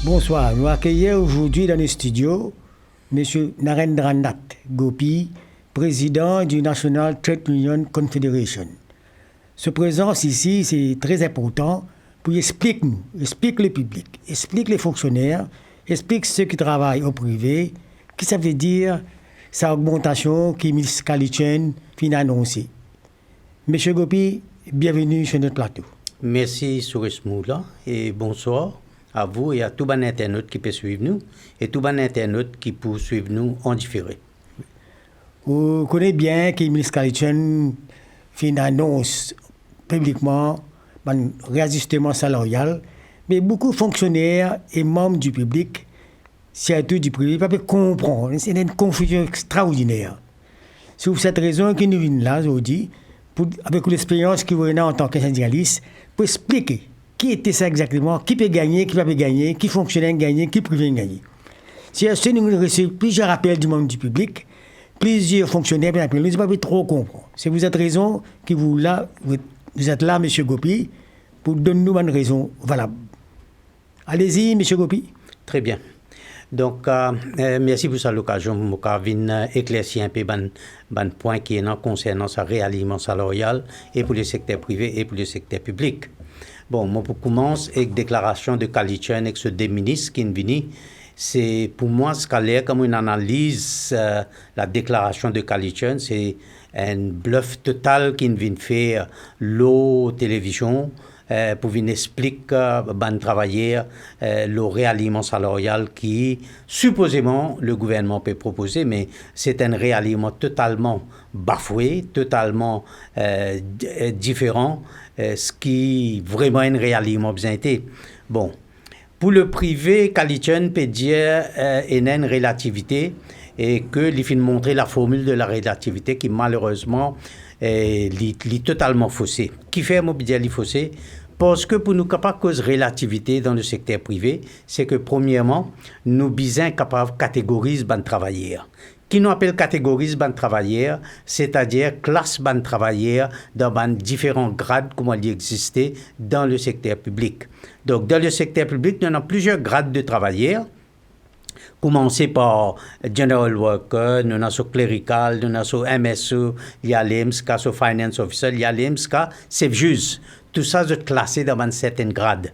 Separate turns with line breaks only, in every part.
Bonsoir, nous accueillons aujourd'hui dans les studios M. Narendranath Gopi, président du National Trade Union Confederation. Sa présence ici, c'est très important pour expliquer le public, expliquer les fonctionnaires, expliquer ceux qui travaillent au privé, qui ça veut dire sa augmentation qui Ms. Kalitchen vient annoncer. M. Gopi, bienvenue sur notre plateau.
Merci Souris Moula et bonsoir à vous et à tous les internautes qui peuvent suivre nous et tous les internautes qui peuvent suivre nous en différé.
Vous connaissez bien que Ms. Kalitchen fait une annonce publiquement un réajustement salarial, mais beaucoup de fonctionnaires et membres du public, surtout du privé, ne peuvent pas comprendre. C'est une confusion extraordinaire. C'est pour cette raison que nous venons là aujourd'hui, avec l'expérience que vous avez en tant que syndicaliste, pour expliquer qui était ça exactement, qui peut gagner, qui ne peut pas gagner, qui fonctionnaire gagner, qui privé gagner. C'est à ce que nous recevons plusieurs appels du monde du public, plusieurs fonctionnaires appellent, nous ne pouvons pas trop comprendre. C'est pour cette raison que vous êtes là, M. Gopi, pour donner nous une raison valable. Allez-y, M. Gopi.
Très bien. Donc, merci pour cette occasion. Je vais éclaircir un peu le point qui est concernant ce réalignement salarial et pour le secteur privé et pour le secteur public. Bon, moi, pour commencer avec la déclaration de Kalitchen avec ce deux ministres qui est venu. C'est pour moi ce qu'elle est comme une analyse, la déclaration de Kalitchen, c'est un bluff total qui vient faire l'eau télévision pour venir expliquer aux travailleurs le réalignement salarial qui supposément le gouvernement peut proposer, mais c'est un réalignement totalement bafoué, totalement différent, ce qui vraiment un réalignement besoin été. Bon. Pour le privé, Kalitchen peut dire qu'il y a une relativité et qu'il faut montrer la formule de la relativité qui malheureusement est totalement faussée. Qui fait dire qu'il est faussé? Parce que pour nous capables de cause relativité dans le secteur privé, c'est que premièrement, nous sommes capables de catégoriser les travailleurs. Qui nous appelle catégorise ban travailleurs, c'est-à-dire classe ban travailleurs dans différents grades comme il existait dans le secteur public. Donc, dans le secteur public, nous avons plusieurs grades de travailleurs. Commencer par General Worker, nous avons clerical, nous avons MSE, il y a l'EMSCA, Finance Officer, il y a l'EMSCA, c'est juste. Tout ça est classé dans un certain grade.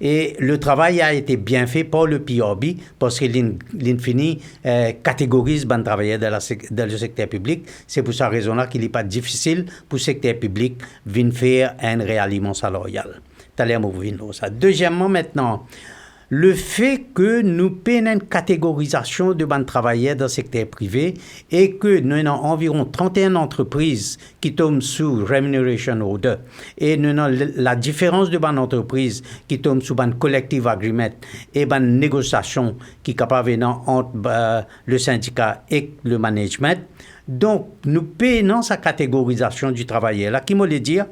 Et le travail a été bien fait par le PRB parce que l'Infini catégorise les travailleurs dans le secteur public. C'est pour cette raison-là qu'il n'est pas difficile pour le secteur public de faire un réalignement salarial. Deuxièmement, maintenant, le fait que nous payons une catégorisation de travailleurs dans le secteur privé et que nous avons environ 31 entreprises qui tombent sous Remuneration Order et nous avons la différence de entreprises qui tombent sous un collective agreement et une négociation qui est capable entre le syndicat et le management. Donc, nous payons sa catégorisation du travailleur. Là, qui me le dire?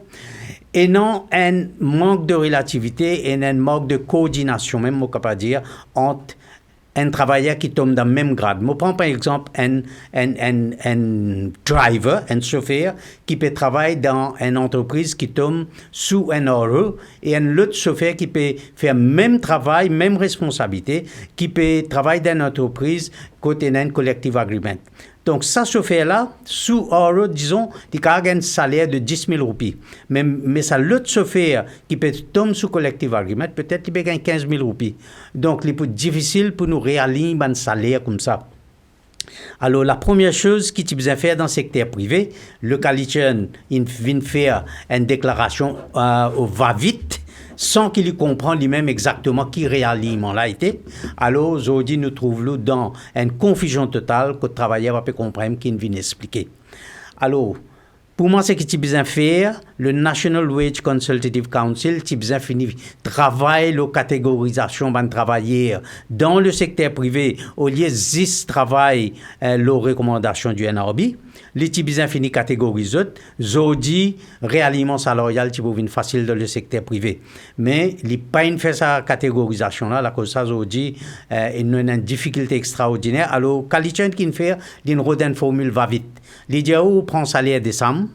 Et non un manque de relativité et un manque de coordination, même, on peut dire, entre un travailleur qui tombe dans le même grade. Je prends par exemple un driver, un chauffeur, qui peut travailler dans une entreprise qui tombe sous un euro, et un autre chauffeur qui peut faire même travail, même responsabilité, qui peut travailler dans une entreprise côté d'un collective agreement. Donc, ça chauffeur-là, sous euro, disons, il a un salaire de 10 000 roupies. Mais ça, l'autre chauffeur qui peut tomber sous collective agreement, peut-être qu'il peut gagner 15 000 roupies. Donc, il est plus difficile pour nous réaligner un salaire comme ça. Alors, la première chose qu'il a faire dans le secteur privé, le Kalitchen, il vient faire une déclaration au va-vite, sans qu'il comprenne lui-même exactement qui réalignement l'a été. Alors, aujourd'hui, nous trouvons dans une confusion totale que le travailleur va pas comprendre qu'il vient expliquer. Alors, pour moi, ce qu'il a besoin de faire, le National Wage Consultative Council, il a besoin de travailler la catégorisation des travailleurs dans le secteur privé au lieu de 10 travail les recommandations du NRB. Les besoin fini catégoriser. Aujourd'hui, réalignement salarial, c'est facile dans le secteur privé. Mais il n'y a pas une fait sa catégorisation là, la cause ça aujourd'hui, il y a une difficulté extraordinaire. Alors, Kalitchen qui fait, il y a une formule va vite. Il dit où prend salaire décembre,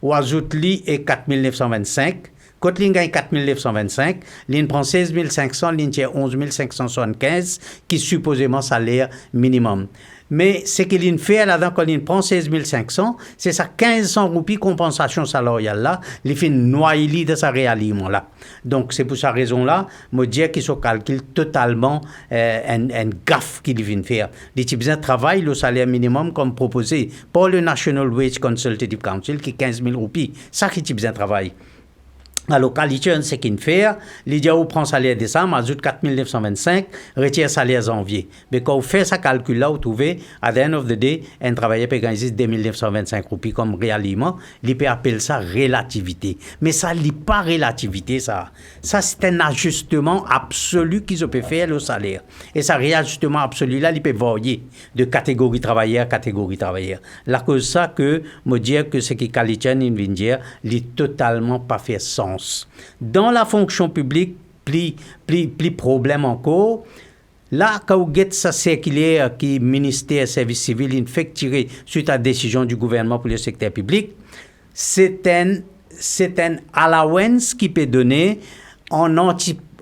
ou ajoute-lui et 4 925 Quand l'on gagne 4 925, l'on prend 16 500, l'on tient 11 575, qui est supposément salaire minimum. Mais ce que l'on fait là-dedans, quand l'on prend 16 500, c'est ça 1500 roupies compensation salariale là, l'on fait noyer de sa réaliment là. Donc c'est pour cette raison-là, je dis qu'il se calcule totalement un gaffe qu'il vient faire. Il a besoin de travailler le salaire minimum comme proposé par le National Wage Consultative Council qui est 15 000 roupies. Ça qui a besoin de travailler. La localité, c'est qu'il fait. L'idée où prend salaire décembre, ajoute 4 925, retire salaire janvier. Mais quand vous faites ce calcul-là, vous trouvez, à the end of the day, un travailleur peut gagner 2 925 roupies comme réaliment. Il peut appeler ça relativité. Mais ça n'est pas relativité, ça. Ça, c'est un ajustement absolu qu'ils peuvent faire au salaire. Et ça réajustement absolu-là, il peut varier de catégorie travailleur à catégorie travailleur. La cause ça que, me dire que ce qui qualité il vient dire, il n'est totalement pas fait sens. Dans la fonction publique, plus problème encore. Là, quand vous avez sa circulaire qui ministère des services civils, il fait tirer suite à la décision du gouvernement pour le secteur public, c'est un allowance qui peut donner en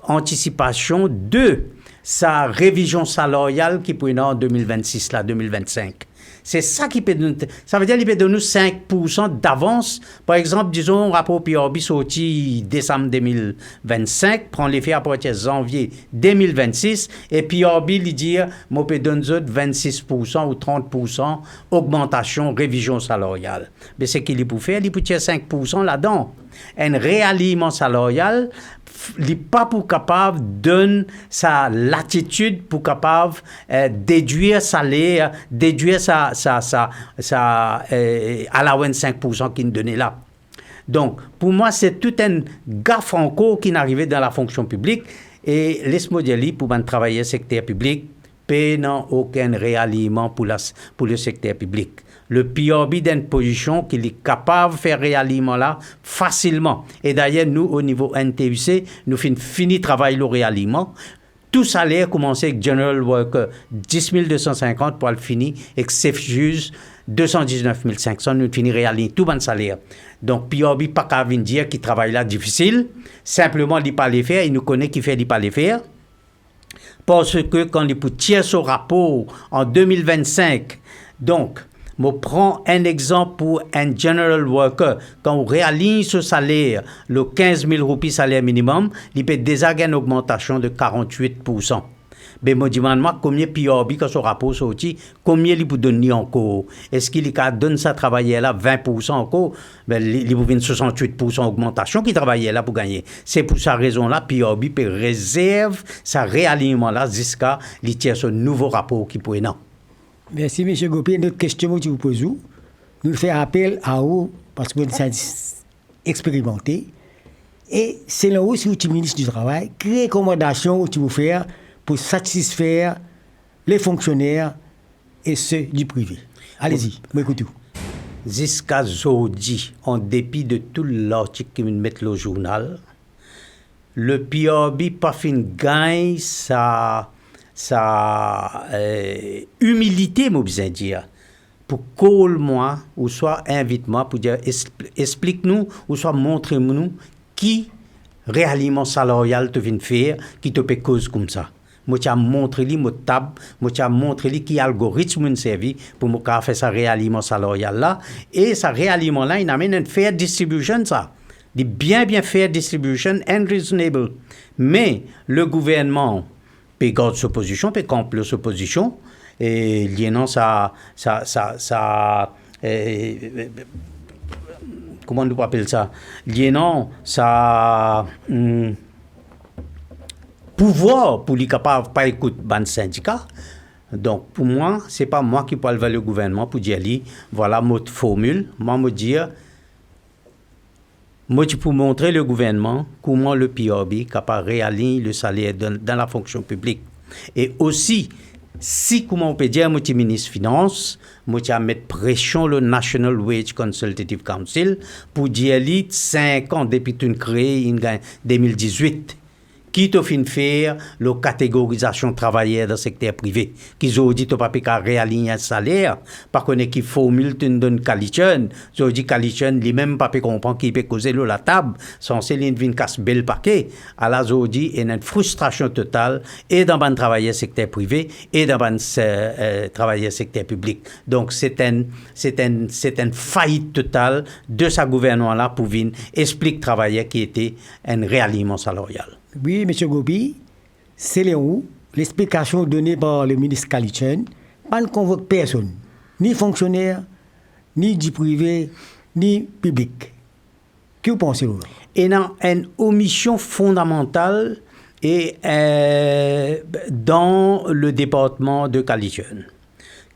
anticipation de sa révision salariale qui peut être en 2026, là, 2025. C'est ça qui peut donner. Ça veut dire qu'il peut donner 5% d'avance. Par exemple, disons, rapport PRB sorti décembre 2025, prend l'effet à partir de janvier 2026, et PRB lui dit, moi, peut donner 26% ou 30% augmentation, révision salariale. Mais c'est qu'il peut faire, il peut tirer 5% là-dedans. Un réalignement salarial, il n'est pas pour capable de donner sa latitude pour capable déduire salaire, déduire sa allowance 5% qu'il nous donnait là. Donc, pour moi, c'est tout un gaffe encore qui n'arrivait dans la fonction publique. Et laisse-moi dire, pour travailler secteur public, n'a aucun réalignement pour le secteur public. Le PRB d'une position qu'il est capable de faire réalignement là facilement. Et d'ailleurs, nous, au niveau NTUC, nous fini travail le réalignement. Tout salaire commence avec General Worker 10 250 pour le finir, et Chef Juge 219 500, nous finissons réaligner tout bon salaire. Donc, PRB pas qu'à venir dire qu'il travaille là difficile, simplement il ne pas les faire, il nous connaît qui fait il pas les faire. Parce que quand il peut tirer ce rapport en 2025, donc, je prends un exemple pour un general worker. Quand on réaligne ce salaire, le 15 000 roupies salaire minimum, il peut déjà avoir une augmentation de 48%. Mais je me demande combien PRB, quand ce rapport sorti, combien il peut donner encore? Est-ce qu'il donne ça travailler là 20% encore? Ben, il peut donner 68% augmentation qui travaillait là pour gagner. C'est pour cette raison-là, PRB peut réserver sa réalignement là jusqu'à il tient ce nouveau rapport qui peut non.
Merci, M. Gopé. Notre question que je vous pose, nous faisons appel à vous parce que vous êtes expérimenté. Et c'est là où, si vous êtes ministre du Travail, quelles recommandations que vous faites pour satisfaire les fonctionnaires et ceux du privé. Allez-y, m'écoutez.
Jusqu'à aujourd'hui, en dépit de tout l'article qui me met le journal, le PRB pas fin gagne sa humilité, moi besoin dire, pour call-moi ou soit invite-moi pour dire explique-nous ou soit montre-nous qui réalignement salarial te vient faire qui te fait cause comme ça. Moi t'ai montré li mo tab, moi t'ai montré li qui algorithme me servi pour moi faire ça réalignement salarial là et ça réalignement là il amène une fair distribution ça. Dit bien fair distribution and reasonable. Mais le gouvernement peut garder sa position, peut camper sa position, et liénant comment on appelle ça? Liénant ça pouvoir pour les capables pas écouter ban syndicat. Donc pour moi, c'est pas moi qui parle vers le gouvernement pour dire voilà notre formule, moi me dire moi, pour montrer le gouvernement comment le PRB est capable de réaligner le salaire dans la fonction publique. Et aussi, si, comment on peut dire, moi, ministre des Finances, moi, je mettre pression le National Wage Consultative Council pour dire 5 ans depuis une créée en 2018 Qui te fin faire la catégorisation de travailleurs dans le secteur privé? Qu'ils ont dit que tu pas qu'à réaligner le salaire, par contre, qui formule te donne qualité. Ils ont dit qualité, lui-même pas comprendre qui peut causer la table, sans céline vient casse bel paquet. Alors, ils ont dit, il y a une frustration totale, et dans le travailleur secteur privé, et dans le travailleur secteur public. Donc, c'est une faillite totale de ce gouvernement-là pour venir expliquer travailleurs qui était un réalignement salarial.
Oui, M. Gopi, c'est là où l'explication donnée par le ministre Kalitchen ne convoque personne, ni fonctionnaire, ni du privé, ni public. Que vous pensez là?
Et dans une omission fondamentale et, dans le département de Kalitchen.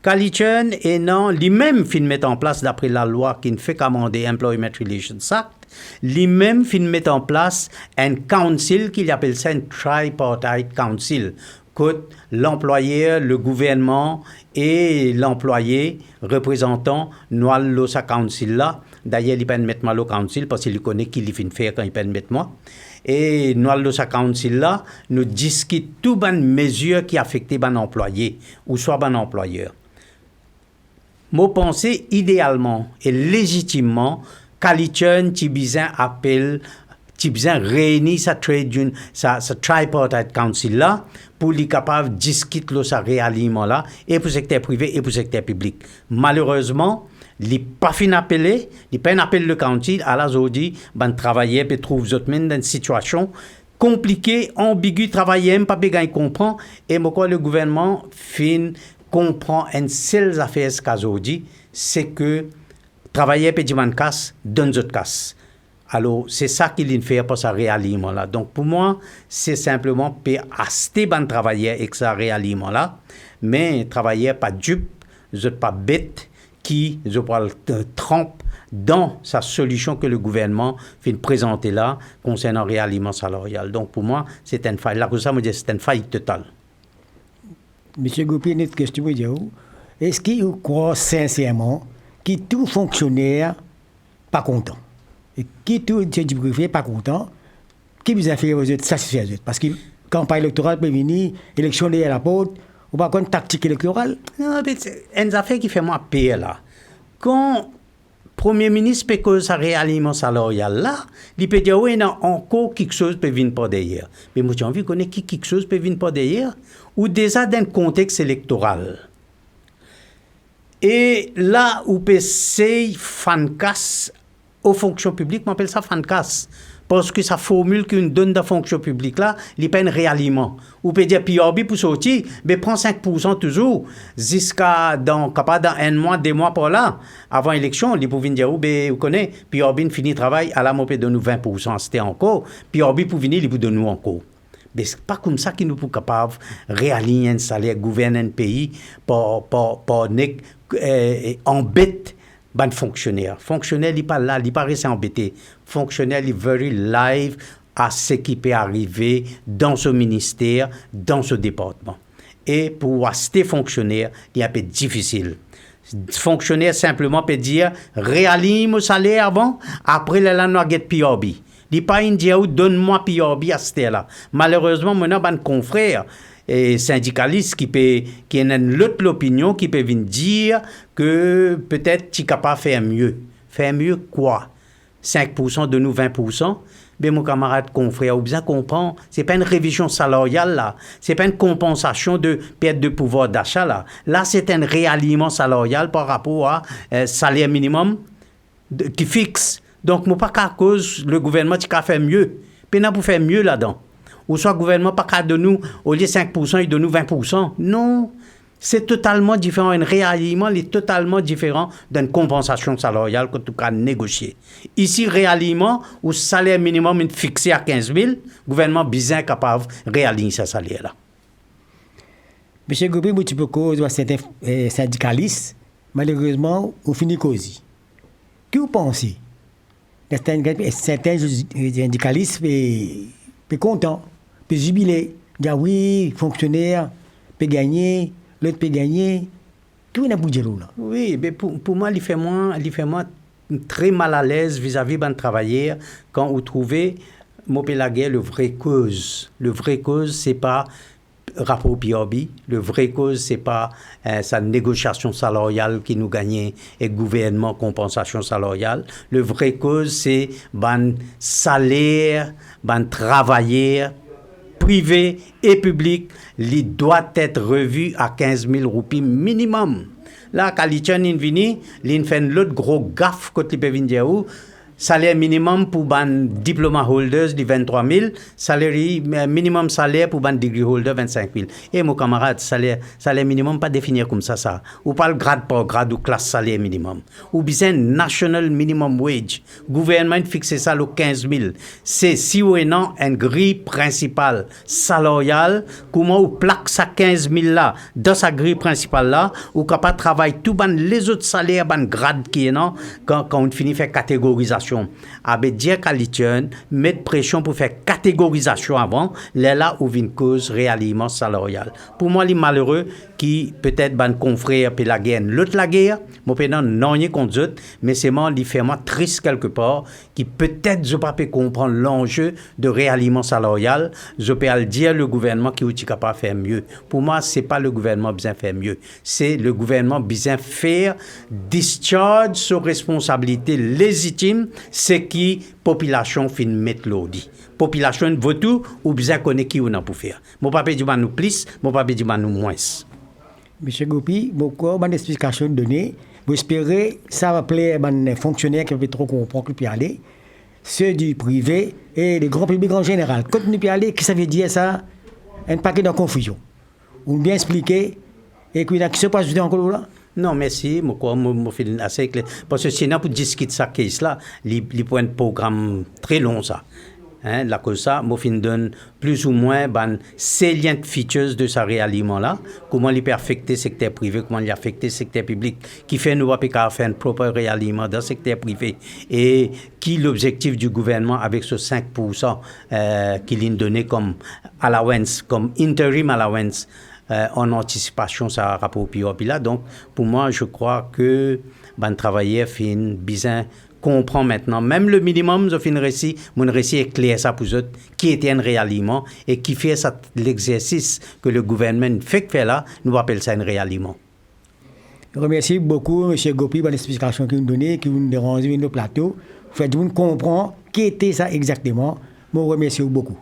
Kalitchen est non, lui-même fin mettre en place, d'après la loi qui ne fait qu'amender Employment Relations Act, lui-même fin mettre en place un council qu'il appelle ça un tripartite council, que l'employeur, le gouvernement et l'employé représentant nous sa council là. D'ailleurs, il peut mettre moi le council parce qu'il connaît qui il fin faire quand il peut mettre moi. Et nous sa council là, nous discutons toutes les mesures qui affectent les employés ou soit les employeurs. Moi, pensée idéalement et légitimement, Kalitchen, Tibizan appelle, Tibizan réunit sa tripartite council là pour les capables de discuter ce réalignement là et pour le secteur privé et pour le secteur public. Malheureusement, il n'est pas fin appelé, il pas appelé le council, à la zodi, ben travailler peut trouver d'autres dans une situation compliquée, ambiguë, travailler pas bien comprend et moi le gouvernement fin comprend une seule affaire ce qu'a dit, c'est que travailler peut dire casse, donne d'autres casse. Alors, c'est ça qu'il fait pour ce réalignement-là. Donc, pour moi, c'est simplement pour acheter ban travailler avec ce réalignement-là, mais travailler pas dupe, pas bête, qui trempe dans sa solution que le gouvernement fait présenter là concernant le réalignement salarial. Donc, pour moi, c'est une faille. Là, comme ça, je dis c'est une faille totale.
Monsieur Gopi, une autre question, est-ce qu'il croit sincèrement que tout fonctionnaire pas content? Et qui tout du privé pas content? Qui vous a fait vous êtes satisfait? Parce que campagne électorale peut venir, élection à la porte, ou pas une tactique électorale?
Non, mais c'est une affaire qui fait moi pire là. Quand Premier ministre peut causer sa réalignement salarial là, il peut dire oui, non, encore quelque chose peut venir par derrière. Mais moi j'ai envie de connaître qui quelque chose peut venir par derrière, ou déjà dans un contexte électoral. Et là où c'est fan-casse aux fonctions publiques, on appelle ça fan-casse. Parce que ça formule qu'une donne de fonction publique là, il pas un réalignement. Ou peut dire PRB pour sortir, mais prend 5% toujours, jusqu'à dans un mois, 2 mois par là. Avant l'élection, il pouvait dire, vous connaissez, PRB finit le travail, à la mopé de nous 20%, c'était encore. PRB pour venir, il vous donne nous encore. Mais c'est pas comme ça qu'il nous peut capable de réaligner un salaire, gouverner un pays, pour embêter les fonctionnaires. Fonctionnaire, il n'est pas là, il n'est pas resté embêté. Fonctionnaire, il est very live à ce qui peut arriver dans ce ministère, dans ce département. Et pour rester fonctionnaire, il est un peu difficile. Fonctionnaire simplement peut dire réaligne mon salaire avant, après la loi get PRB. Il n'est pas indien ou donne-moi PRB à ce là. Malheureusement, maintenant, un confrère et syndicaliste qui a une autre opinion qui peut venir dire que peut-être tu es capable de faire mieux. Faire mieux quoi? 5% de nous 20%? Mais mon camarade confrère, ou bien comprend, c'est pas une révision salariale là, c'est pas une compensation de perte de pouvoir d'achat là. Là, c'est un réalignement salarial par rapport à salaire minimum qui fixe. Donc, moi pas qu'à cause le gouvernement qui a fait mieux. Puis on pour faire mieux là-dedans. Ou soit le gouvernement pas qu'à de nous, au lieu de 5%, il donne nous 20%. Non, c'est totalement différent. Un réalignement est totalement différent d'une compensation salariale que tu as négocier. Ici, réalignement, où le salaire minimum est fixé à 15 000, le gouvernement bien capable de réaligner ce salaire-là.
Monsieur Gopi, tu peux causer certains syndicalistes, malheureusement, au fini causer. Que vous pensez? Certains syndicalistes sont contents, peuvent jubiler, dire oui, fonctionnaire peut gagner, l'autre peut gagner. Qu'est-ce qu'on a pour dire là?
Oui, mais pour moi, il fait moi très mal à l'aise vis-à-vis d'un travailleur quand vous trouvez la guerre, le vrai cause. Le vrai cause, c'est pas rapport PRB. Le vrai cause, c'est pas sa négociation salariale qui nous gagnait et gouvernement compensation salariale. Le vrai cause, c'est ban salaire, ban travailleurs privé et public, il doit être revu à 15 000 roupies minimum. Là, quand il vient, il fait l'autre gros gaffe quand il peut venir où salaire minimum pour ban diploma holders de 23 000, salaire minimum salaire pour ban degree holder 25 000. Et mon camarade, salaire minimum pas définir comme ça. Ou pas le grade par grade ou classe salaire minimum. Ou bien national minimum wage. Gouvernement fixe ça le 15 000. C'est si ou non une grille principale salariale, comment ou plaque ça 15 000 là dans sa grille principale là, ou capable travailler tout ban les autres salaires ban grade qui est non quand on finit faire catégorisation. Avec dire qualité, mettre pression pour faire catégorisation avant, là où vient cause réellement salariale. Pour moi, les malheureux qui peut-être ban confrère puis la guerre, l'autre la guerre, mon pédant non rien contre eux, mais c'est moi qui fait moi triste quelque part, qui peut-être je pas peut comprendre l'enjeu de réalignement salarial, je peux le dire le gouvernement qui est capable de faire mieux. Pour moi, c'est pas le gouvernement besoin faire mieux, c'est le gouvernement besoin faire discharge sur responsabilité légitime, c'est qui population fin mettre l'audi. Population veut tout ou besoin connaître qui on a pour faire. Mon papa dit nous plus, mon papa dit nous moins.
Monsieur Gopi, beaucoup d'explications données. Vous espérez ça va plaire aux fonctionnaires qui veulent trop comprendre que aller, ceux du privé et les grands publics en général. Quand nous aller, qu'est-ce que ça veut dire ça? Un paquet de confusion. Ou bien expliquer et puis qui se passe encore là?
Non, merci. Moi, fais assez clair. Parce que sinon, pour discuter ça, case-là, il y a un programme très long, ça. Hein, la cause ça, moi, je donne plus ou moins salient features de ce réaliment-là, comment il peut affecter le secteur privé, comment il affecte le secteur public, qui fait nous faire un propre réaliment dans le secteur privé, et qui est l'objectif du gouvernement avec ce 5% qu'il a donné comme allowance, comme interim allowance, en anticipation ça rapport au PIOP là. Donc pour moi je crois que travailleur fin bien comprend maintenant même le minimum je fin récit mon récit est clair ça pour eux qui était un réaliment et qui fait ça l'exercice que le gouvernement fait là nous appelle ça un réaliment.
Je remercie beaucoup M. Gopi pour l'explication qu'il nous donnait, qui nous dérange sur le plateau. Faites-vous comprendre qui était ça exactement. Je vous remercie beaucoup.